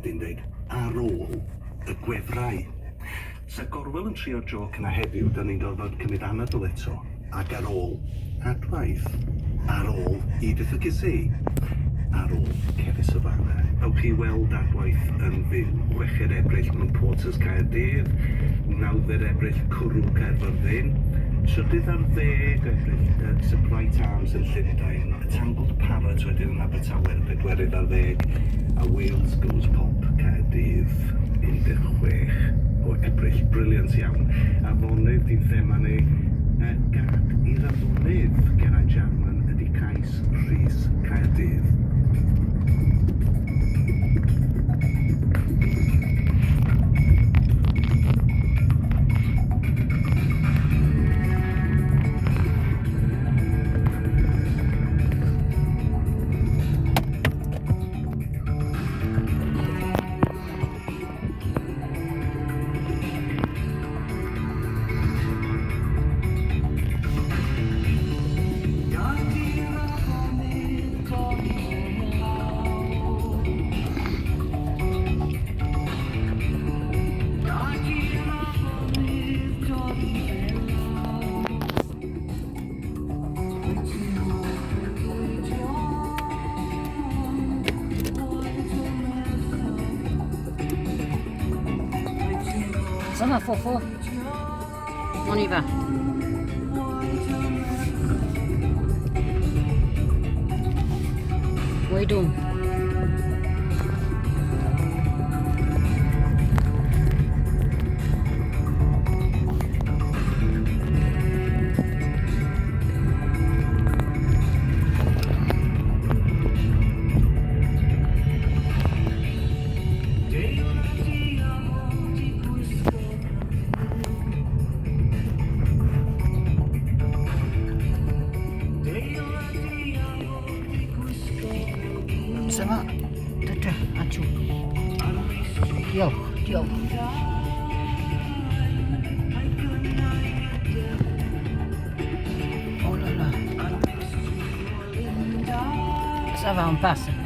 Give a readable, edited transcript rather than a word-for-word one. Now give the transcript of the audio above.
wedyn dweud ar ôl y gwefrau. Sa Gorwel yn trio joc yna heddiw, da ni'n gorfod cymryd anadl eto. Ac ar ôl adwaith. Ar ôl Edith y Gysi. Ar ôl Cefn Savannah. Ewch chi weld adwaith yn fyw. 6 Ebrill mewn Porters Caerdydd, 9 Ebrill Cwrw Caerfyrddin, 10 Ebrill Bright Arms yn Llundain, y Tangled Parrot wedyn yn Abertawe, 14 a Wales Goes Pop Caerdydd, 16 o Ebrill. Briliant iawn. Afonydd di'n thema ni. Gad i'r afonydd Geraint Jarman ydi Cais Rhys Caerdydd. Ça va, Fofo? On y va. What are you doing? Ça va? Tata, achu. Diolch. Oh là là. Ça va, on passe.